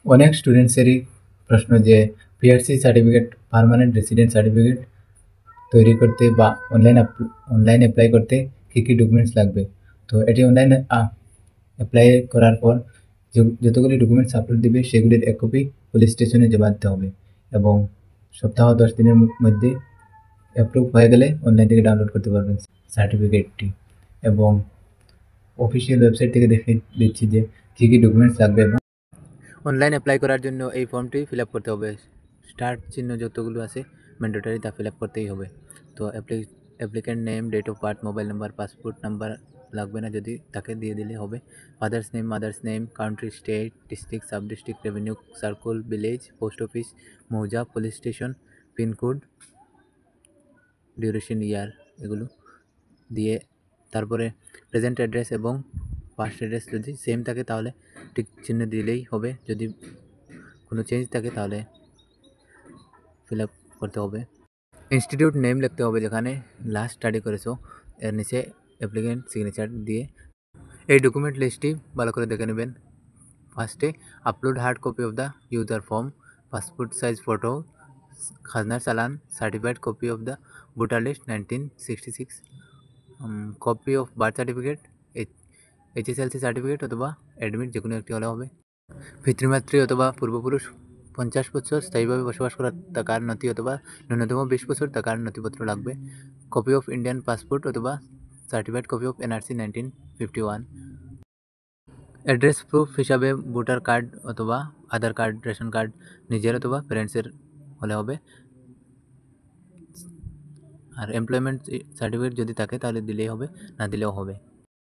অনেক স্টুডেন্টসেরই প্রশ্ন যে PRC certificate, permanent resident certificate তৈরি করতে বা অনলাইন অ্যাপ্লাই করতে কী কী ডকুমেন্টস লাগবে। তো এটি অনলাইনে অ্যাপ্লাই করার পর যতগুলি ডকুমেন্টস আপলোড দিবে সেগুলির এক কপি পুলিশ স্টেশনে জমা দিতে হবে এবং সপ্তাহ 10 দিনের মধ্যে অ্যাপ্রুভ হয়ে গেলে অনলাইন থেকে ডাউনলোড করতে পারবেন সার্টিফিকেটটি। এবং অফিসিয়াল ওয়েবসাইট থেকে দেখে দিচ্ছি যে কী কী ডকুমেন্টস লাগবে। এবং অনলাইন অ্যাপ্লাই করার জন্য এই ফর্মটি ফিল আপ করতে হবে। স্টার্ট চিহ্ন যতগুলো আছে ম্যান্ডেটরি তা ফিল আপ করতেই হবে। তো applicant name, date of birth, mobile number, passport number লাগবে না, যদি তাকে দিয়ে দিলে হবে। Father's name, mother's name, country, state, district, sub district, revenue circle, village, post office, মৌজা, police station, pincode, duration, year, এগুলো দিয়ে তারপরে প্রেজেন্ট অ্যাড্রেস এবং পাস্ট অ্যাড্রেস যদি সেম থাকে তাহলে টিক চিহ্ন দিলেই হবে। যদি কোনো চেঞ্জ থাকে তাহলে ফিল আপ করতে হবে। ইনস্টিটিউট নেম লিখতে হবে যেখানে লাস্ট স্টাডি করেছো, এর নিচে অ্যাপ্লিকেন্ট সিগনেচার দিয়ে এই ডকুমেন্ট লিস্টটি ভালো করে দেখে নেবেন। ফার্স্টে upload hard copy of the user form, passport size photo, খাজনার চালান, certified copy of the voter list 1966, copy of birth certificate, HSLC certificate অথবা অ্যাডমিট, যে কোনো একটি হলে হবে। পিতৃমাতৃ অথবা পূর্বপুরুষ 50 বছর স্থায়ীভাবে বসবাস করা থাকার নথি অথবা ন্যূনতম 20 বছর থাকার নথিপত্র লাগবে। কপি অফ ইন্ডিয়ান পাসপোর্ট অথবা certified copy of NRC 1951। Address proof হিসাবে ভোটার কার্ড অথবা আধার কার্ড, রেশন কার্ড নিজের অথবা প্যারেন্টসের হলে হবে। আর এমপ্লয়মেন্ট সার্টিফিকেট যদি থাকে তাহলে দিলেই হবে, না দিলেও হবে।